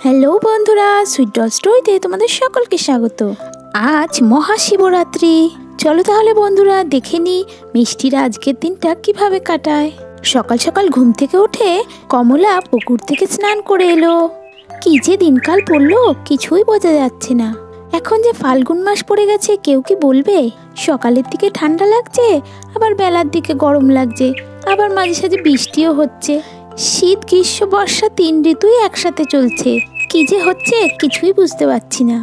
Hello বন্ধুরা, sweet doll স্টোরিতে তোমাদের সকলকে স্বাগত। আজ মহাশিবরাত্রি। চলো তাহলে বন্ধুরা দেখে নি মিষ্টিরা আজকের দিনটা কিভাবে কাটায়। সকাল সকাল ঘুম থেকে উঠে কমলা পুকুর থেকে স্নান করে এলো। কি যে দিনকাল পড়লো কিছুই বোঝা যাচ্ছে না। এখন যে ফাল্গুন মাস পড়ে গেছে কেউ কি বলবে? সকালের দিকে ঠান্ডা লাগছে, আবার বেলার দিকে গরম লাগছে, আবার মাঝে সাঝে বৃষ্টিও হচ্ছে। শীত গ্রীষ্ম বর্ষা 3 ঋতুই একসাথে চলছে। কি যে হচ্ছে কিছুই বুঝতে পারছি না।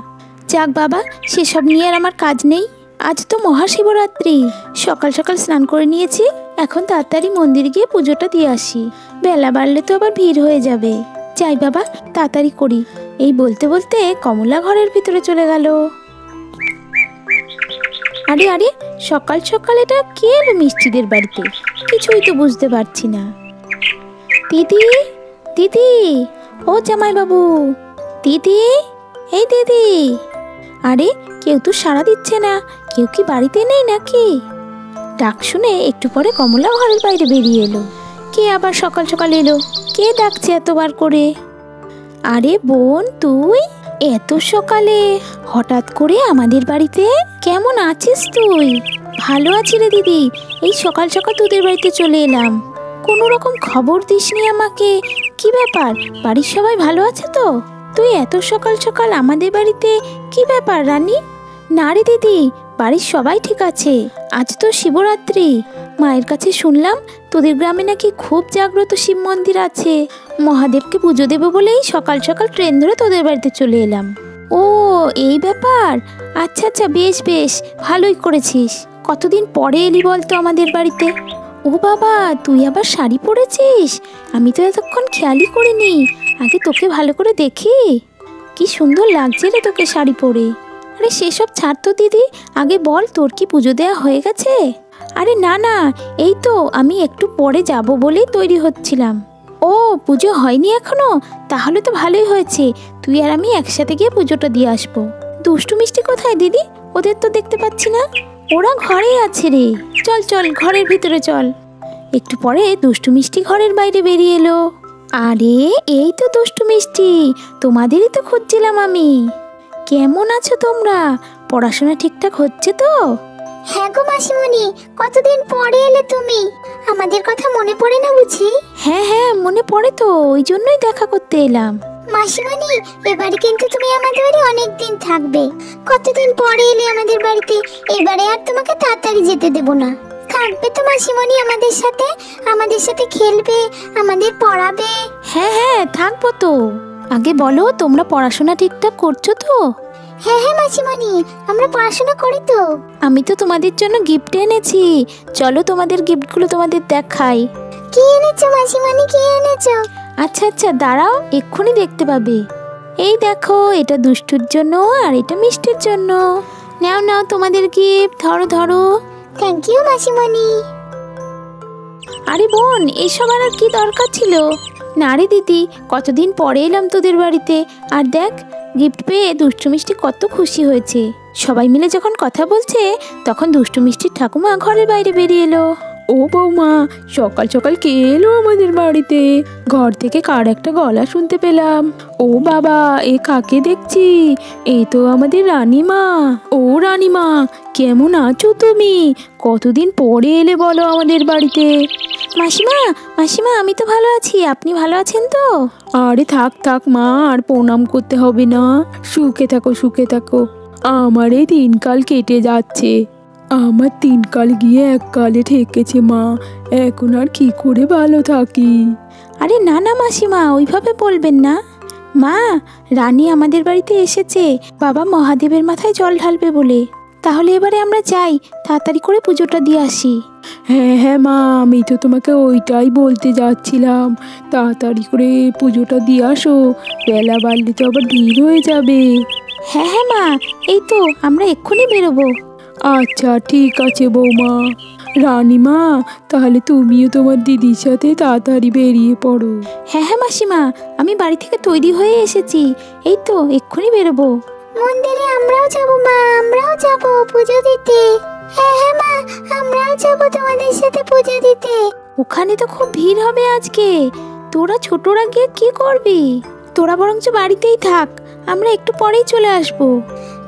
যাক বাবা, সেসব নিয়ে আর আমার কাজ নেই। আজ তো মহাশিবরাত্রি। সকাল সকাল স্নান করে নিয়েছি, এখন তাড়াতাড়ি মন্দিরে গিয়ে পুজোটা দিয়ে আসি। বেলা বাড়লে তো আবার ভিড় হয়ে যাবে। যাই বাবা, তাড়াতাড়ি করি। এই বলতে বলতে কমলা ঘরের ভিতরে চলে গেল। আরে আরে, সকাল সকাল এটা কে এলো মিষ্টিদের বাড়িতে? কিছুই তো বুঝতে পারছি না। দিদি, দিদি, ও জামাইবাবু, দিদি, এই দিদি। আরে কেউ তো সাড়া দিচ্ছে না। কেউ কি বাড়িতে নেই নাকি? ডাক শুনে একটু পরে কমলা ঘরের বাইরে বেরিয়ে এলো। কে আবার সকাল সকাল এলো? কে ডাকছে এতবার করে? আরে বোন, তুই এত সকালে হঠাৎ করে আমাদের বাড়িতে? কেমন আছিস তুই? ভালো আছি রে দিদি, এই সকাল সকাল তোদের বাড়িতে চলে এলাম। কোনো রকম খবর দিসনি আমাকে। কি ব্যাপার, বাড়ির সবাই ভালো আছে তো? তুই এত সকাল সকাল আমাদের বাড়িতে, কি ব্যাপার রানী? না রে দিদি, বাড়ির সবাই ঠিক আছে। আজ তো শিবরাত্রি। মায়ের কাছে শুনলাম তোদের গ্রামে নাকি খুব জাগ্রত শিব মন্দির আছে। মহাদেবকে পুজো দেবো বলেই সকাল সকাল ট্রেন ধরে তোদের বাড়িতে চলে এলাম। ও এই ব্যাপার, আচ্ছা আচ্ছা, বেশ বেশ, ভালোই করেছিস। কতদিন পরে এলি বলতো আমাদের বাড়িতে? ও বাবা, তুই আবার শাড়ি পরেছিস? আমি তো এতক্ষণ খেয়ালই করিনি। আগে তোকে ভালো করে দেখি। কি সুন্দর লাগছে রে তোকে শাড়ি পরে। আরে সেসব ছাড় তো দিদি, আগে বল তোর কি পুজো দেওয়া হয়ে গেছে? আরে না না, এই তো আমি একটু পরে যাব বলেই তৈরি হচ্ছিলাম। ও পুজো হয়নি এখনো? তাহলে তো ভালোই হয়েছে, তুই আর আমি একসাথে গিয়ে পুজোটা দিয়ে আসবো। দুষ্টু মিষ্টি কোথায় দিদি? ওদের তো দেখতে পাচ্ছি না। ওরা ঘরে আছে রে। চল চল, ঘরের ভিতরে চল। একটু পরে দুষ্টু মিষ্টি ঘরের বাইরে বেরিয়ে এলো। আরে এই তো দুষ্টু মিষ্টি, তোমাদেরই তো খুঁজছিলাম আমি। কেমন আছো তোমরা? পড়াশোনা ঠিকঠাক হচ্ছে তো? হ্যাঁ গো মাসিমণি, কতদিন পরে এলে তুমি। আমাদের কথা মনে পড়ে না বুঝি? হ্যাঁ হ্যাঁ, মনে পড়ে তো, ওই জন্যই দেখা করতে এলাম। মাসিমণি, এবারে কিন্তু তুমি আমাদের বাড়ি অনেক দিন থাকবে। কতদিন পরে এলে আমাদের বাড়িতে, এবারে আর তোমাকে তাড়াতাড়ি যেতে দেব না। থাকবে তো মাসিমণি আমাদের সাথে খেলবে, আমাদের পড়াবে। হ্যাঁ হ্যাঁ, থাকবো তো। আগে বলো, তোমরা পড়াশোনা ঠিকঠাক করছো তো? হ্যাঁ হ্যাঁ মাসিমণি, আমরা পড়াশোনা করি তো। আমি তো তোমাদের জন্য গিফট এনেছি। চলো তোমাদের গিফটগুলো তোমাদের দেখাই। কি এনেছো মাসিমণি, কি এনেছো? আচ্ছা আচ্ছা, দাঁড়াও, এক্ষুনি দেখতে পাবে। এই দেখো, এটা দুষ্টুর জন্য আর এটা মিষ্টির জন্য। নাও নাও তোমাদের গিফট, ধরো ধরো। থ্যাংক ইউ মাসিমণি। আরে বোন, এসব আর কি দরকার ছিল? না রে দিদি, কতদিন পরে এলাম তোদের বাড়িতে, আর দেখ গিফট পেয়ে দুষ্টু মিষ্টি কত খুশি হয়েছে। সবাই মিলে যখন কথা বলছে তখন দুষ্টু মিষ্টির ঠাকুমা ঘরের বাইরে বেরিয়ে এলো। ও বৌমা, সকাল সকাল কে এলো আমাদের বাড়িতে? ঘর থেকে কার একটা গলা শুনতে পেলাম। ও বাবা, এ কাকে দেখছি? এই তো আমাদের রানীমা। ও রানীমা, কেমন আছো তুমি? কতদিন পরে এলে বলো আমাদের বাড়িতে? মাসিমা, মাসিমা, আমি তো ভালো আছি, আপনি ভালো আছেন তো? আরে থাক থাক মা, আর প্রণাম করতে হবে না। সুখে থাকো সুখে থাকো। আমার এই দিনকাল কেটে যাচ্ছে। আমার 3 কাল গিয়ে 1 কালে ঠেকেছে মা, এখন আর কি করে ভালো থাকি? আরে না না মাসিমা, ওইভাবে বলবেন না। মা, রানী আমাদের বাড়িতে এসেছে বাবা মহাদেবের মাথায় জল ঢালবে বলে। তাহলে এবারে আমরা যাই, তাড়াতাড়ি করে পুজোটা দিয়ে আসি। হ্যাঁ হ্যাঁ মা, আমি তো তোমাকে ওইটাই বলতে যাচ্ছিলাম। তাড়াতাড়ি করে পুজোটা দিয়ে আসো, বেলা বাড়লে তো আবার ভিড় হয়ে যাবে। হ্যাঁ হ্যাঁ মা, এই তো আমরা এক্ষুনি বেরোবো। আচ্ছা ঠিক আছে বৌমা। রানীমা, তাহলে তুমিও তোমার দিদির সাথে তাড়াতাড়ি বেরিয়ে পড়ো। হ্যাঁ হ্যাঁ মাসিমা, আমি বাড়ি থেকে তৈরি হয়ে এসেছি, এই তো এক্ষুনি বেরোবো। মন্দিরে আমরাও যাবো মা, আমরাও যাবো পুজো দিতে। হ্যাঁ হ্যাঁ মা, আমরাও যাবো তোমাদের সাথে পুজো দিতে। ওখানে তো খুব ভিড় হবে আজকে, তোরা ছোটরা গিয়ে কি করবি? তোরা বরঞ্চ বাড়িতেই থাক, আমরা একটু পরেই চলে আসবো।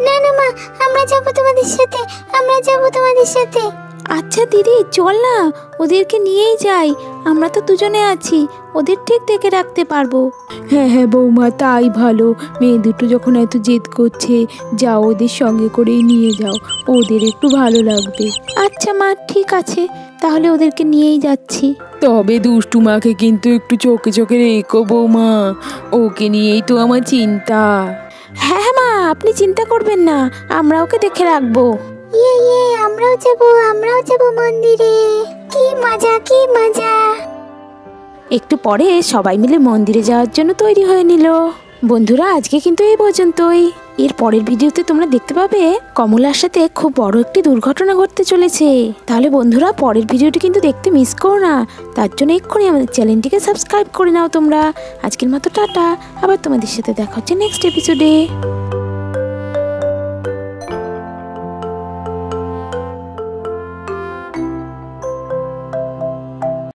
না না মা, আমরা যাবো তোমাদের সাথে, আমরা যাবো তোমাদের সাথে। আচ্ছা দিদি চল না, ওদেরকে নিয়েই যাই, আমরা তো দুজনে আছি, ওদের ঠিক দেখে রাখতে পারবো। হ্যাঁ হ্যাঁ বৌমা, তাই ভালো। মেয়ে দুটো যখন এত জেদ করছে, যাও ওদের সঙ্গে করেই নিয়ে যাও, ওদের একটু ভালো লাগবে। আচ্ছা মা, ঠিক আছে, তাহলে ওদেরকে নিয়েই যাচ্ছি। তবে দুষ্টু মাকে কিন্তু একটু চোখে চোখে রেখো বৌমা, ওকে নিয়েই তো আমার চিন্তা। হ্যাঁ হ্যাঁ মা, আপনি চিন্তা করবেন না, আমরা ওকে দেখে রাখবো। ইয়ে আমরাও যাবো মন্দিরে। কি মজা, কি মজা। একটু পরে সবাই মিলে মন্দিরে যাওয়ার জন্য তৈরি হয়ে নিল। বন্ধুরা, আজকে কিন্তু এই পর্যন্তই। এর পরের ভিডিওতে তোমরা দেখতে পাবে কমলার সাথে খুব বড় একটি দুর্ঘটনা ঘটতে চলেছে। তাহলে বন্ধুরা, পরের ভিডিওটি কিন্তু দেখতে মিস করো না, তার জন্য এক্ষুনি আমাদের চ্যানেলটিকে সাবস্ক্রাইব করে নাও তোমরা। আজকের মতো টাটা, আবার তোমাদের সাথে দেখা হচ্ছে নেক্সট এপিসোডে।